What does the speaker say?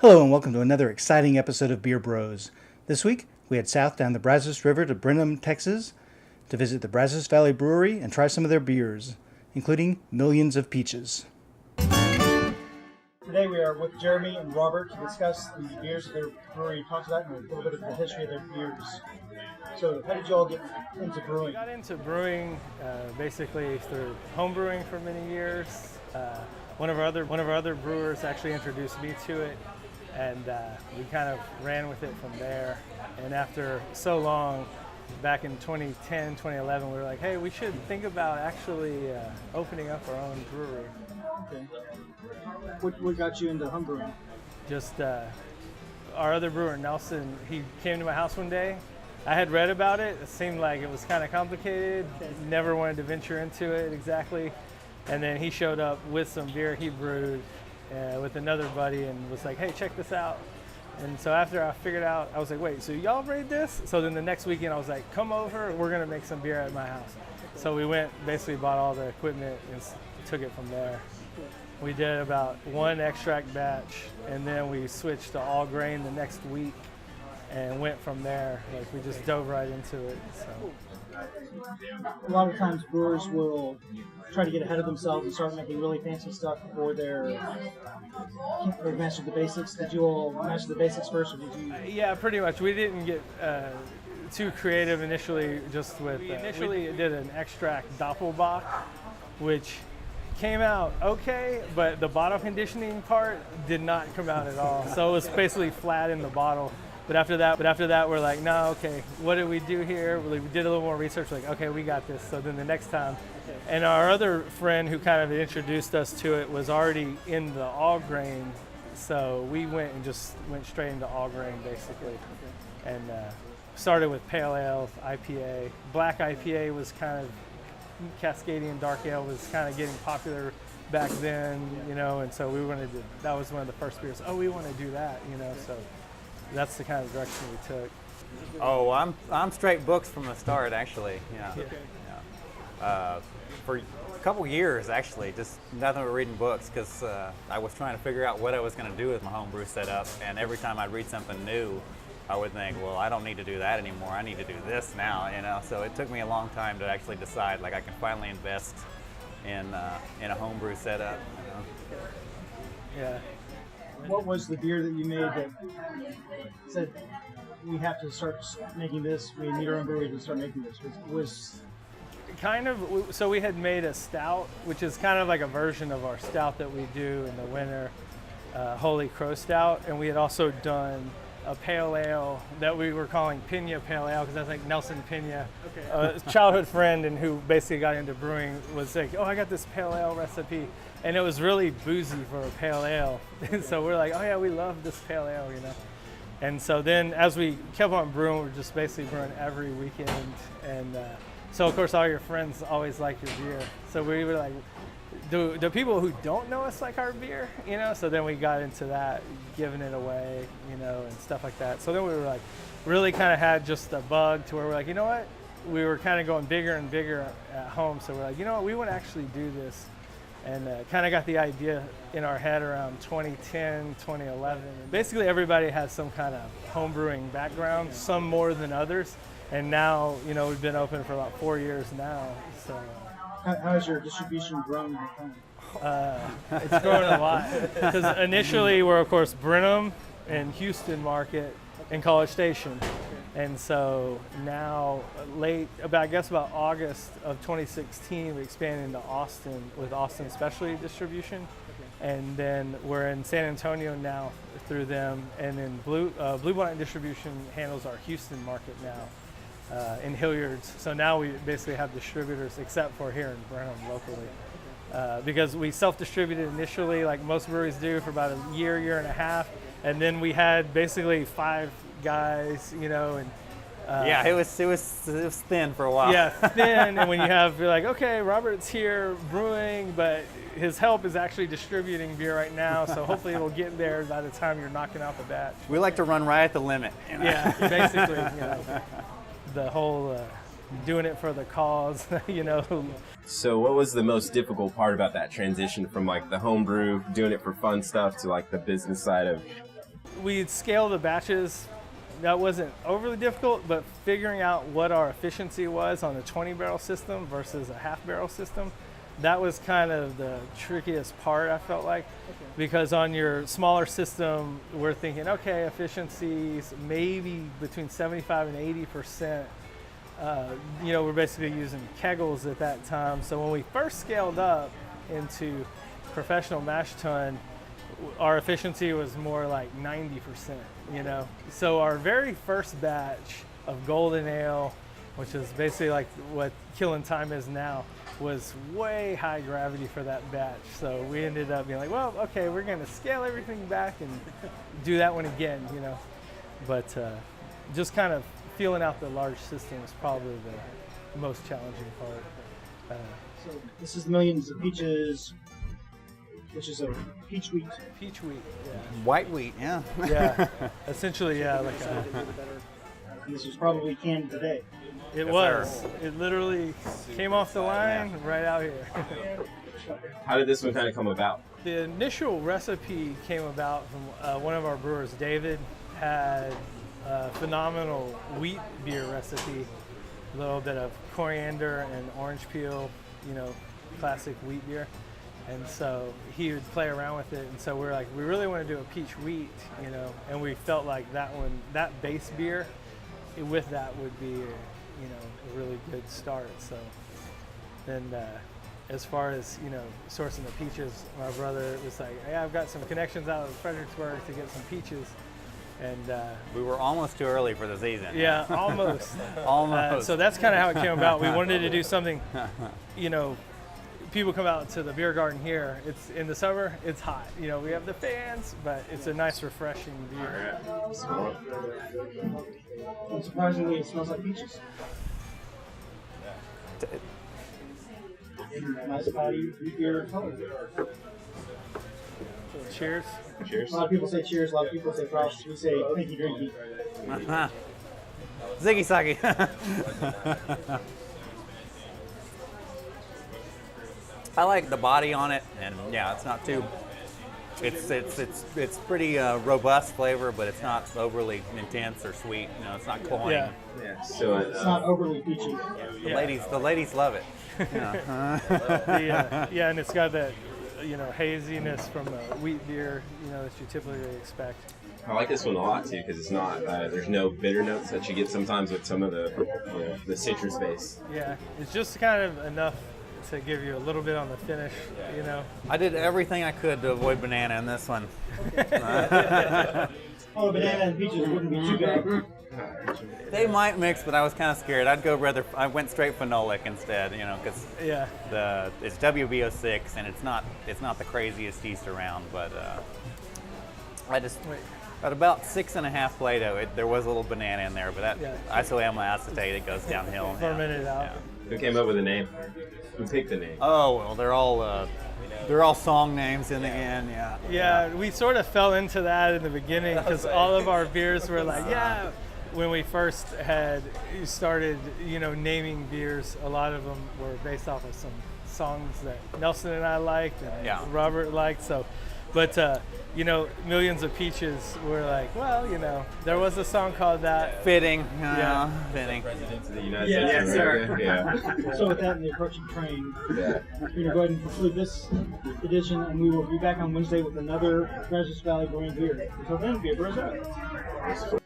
Hello and welcome to another exciting episode of Beer Bros. This week, we head south down the Brazos River to Brenham, Texas, to visit the Brazos Valley Brewery and try some of their beers, including Millions of Peaches. Today we are with Jeremy and Robert to discuss the beers that their brewery talks about and a little bit of the history of their beers. So, how did you all get into brewing? I got into brewing basically through home brewing for many years. One of our other brewers actually introduced me to it, and we kind of ran with it from there. And after so long, back in 2010, 2011, we were like, hey, we should think about actually opening up our own brewery. Okay. What got you into home brewing? Just our other brewer, Nelson, he came to my house one day. I had read about it. It seemed like it was kind of complicated. Never wanted to venture into it exactly. And then he showed up with some beer he brewed with another buddy and was like, hey, check this out. And so after I figured out, I was like, wait, so y'all brewed this? So then the next weekend I was like, come over, we're gonna make some beer at my house. So we went, basically bought all the equipment and took it from there. We did about one extract batch and then we switched to all grain the next week and went from there. Like we just dove right into it. So. A lot of times brewers will try to get ahead of themselves and start making really fancy stuff before they've mastered the basics. Did you all master the basics first, or did you? Yeah, pretty much. We didn't get too creative initially. Just with initially did an extract doppelbock, which came out okay, but the bottle conditioning part did not come out at all. So it was basically flat in the bottle. But after that, we're like, no, okay, what did we do here? We did a little more research, like, okay, we got this. So then the next time, and our other friend who kind of introduced us to it was already in the all grain. So we went straight into all grain basically. And started with pale ale, IPA. Black IPA was kind of, Cascadian dark ale was kind of getting popular back then, and so that was one of the first beers. Oh, we want to do that, so. That's the kind of direction we took. Oh, I'm straight books from the start, actually. Yeah. Okay. Yeah. For a couple years, actually, just nothing but reading books because I was trying to figure out what I was going to do with my homebrew setup. And every time I'd read something new, I would think, well, I don't need to do that anymore. I need to do this now. So it took me a long time to actually decide, like, I can finally invest in a homebrew setup. Yeah. What was the beer that you made that said we have to start making this? We need our own brewery to start making this. Was kind of. So we had made a stout, which is kind of like a version of our stout that we do in the winter, Holy Crow Stout, and we had also done a pale ale that we were calling Pina Pale Ale because I think Nelson Pina, a childhood friend and who basically got into brewing, was like, oh, I got this pale ale recipe. And it was really boozy for a pale ale. So we're like, oh yeah, we love this pale ale, And so then as we kept on brewing, we're just basically brewing every weekend. And so of course all your friends always like your beer. So we were like, do people who don't know us like our beer, So then we got into that, giving it away, and stuff like that. So then we were like, really kind of had just a bug to where we're like, you know what? We were kind of going bigger and bigger at home. So we're like, you know what? We want to actually do this. And kind of got the idea in our head around 2010, 2011. Basically, everybody has some kind of home brewing background, some more than others. And now, we've been open for about 4 years now. So, how has your distribution grown? It's grown a lot. Because initially, we're, of course, Brenham and Houston market and College Station. And so now, about August of 2016, we expanded into Austin with Austin Specialty Distribution. And then we're in San Antonio now through them. And then Blue Bonnet Distribution handles our Houston market now in Hilliard's. So now we basically have distributors except for here in Brenham locally. Because we self-distributed initially, like most breweries do, for about a year and a half. And then we had basically 5 guys, and yeah, it was thin for a while. Yeah, thin. And when you're like, okay, Robert's here brewing, but his help is actually distributing beer right now, so hopefully it'll get there by the time you're knocking out the batch. We like to run right at the limit. Yeah, basically, the whole doing it for the cause, So what was the most difficult part about that transition from like the homebrew, doing it for fun stuff, to like the business side of We'd scale the batches. That wasn't overly difficult, but figuring out what our efficiency was on a 20 barrel system versus a half barrel system, that was kind of the trickiest part, I felt like. Because on your smaller system, we're thinking, okay, efficiencies maybe between 75 and 80%. We're basically using kegels at that time. So when we first scaled up into professional mash tun, our efficiency was more like 90%, So our very first batch of golden ale, which is basically like what killing time is now, was way high gravity for that batch. So we ended up being like, well, okay, we're gonna scale everything back and do that one again, But just kind of feeling out the large system is probably the most challenging part. So this is Millions of Peaches, which is a peach wheat. Peach wheat, yeah. White wheat, yeah. Yeah, essentially, yeah. Like And this was probably canned today. it Yes, was. sir. It literally came off the line right out here. How did this one kind of come about? The initial recipe came about from one of our brewers, David, had a phenomenal wheat beer recipe, a little bit of coriander and orange peel, classic wheat beer. And so he would play around with it. And so we're like, we really want to do a peach wheat, and we felt like that base beer with that would be, a really good start. So then as far as, sourcing the peaches, my brother was like, hey, I've got some connections out of Fredericksburg to get some peaches. And We were almost too early for the season. yeah, almost. Almost. So that's kind of how it came about. We wanted to do something, people come out to the beer garden here. It's in the summer, it's hot. We have the fans, but it's a nice, refreshing beer. And surprisingly, it smells like peaches. Nice body beer color. So cheers. Cheers. A lot of people say cheers, a lot of people say props. We say thank you, drinky. Ziggy Saggy. I like the body on it, and yeah, it's not too. It's pretty robust flavor, but it's not overly intense or sweet. It's not cloying. Yeah. Yeah. So It's not overly peachy. The ladies love it. Yeah, and it's got that, haziness from a wheat beer, that you typically expect. I like this one a lot too because it's not. There's no bitter notes that you get sometimes with some of the citrus base. Yeah, it's just kind of enough to give you a little bit on the finish, I did everything I could to avoid banana in this one. Oh, banana and peaches wouldn't be too bad. They might mix, but I was kind of scared. I went straight phenolic instead, because Yeah. it's WB06 and it's not the craziest yeast around, but I just at about 6.5 Play-Doh, there was a little banana in there, but that isoamyl acetate, it goes downhill. Fermented out. Yeah. Who came up with the name? Who picked the name? Oh well, they're all song names in the end. Yeah. Yeah, we sort of fell into that in the beginning because all of our beers were like, when we first started, naming beers, a lot of them were based off of some songs that Nelson and I liked and Robert liked. So, but Millions of Peaches were like, well, there was a song called that. Fitting. Fitting. President of the United Yeah, States of America. Yeah. So with that and the approaching train, Yeah. we're going to go ahead and conclude this edition, and we will be back on Wednesday with another Brazos Valley Brewing beer. Until then, beer bros out.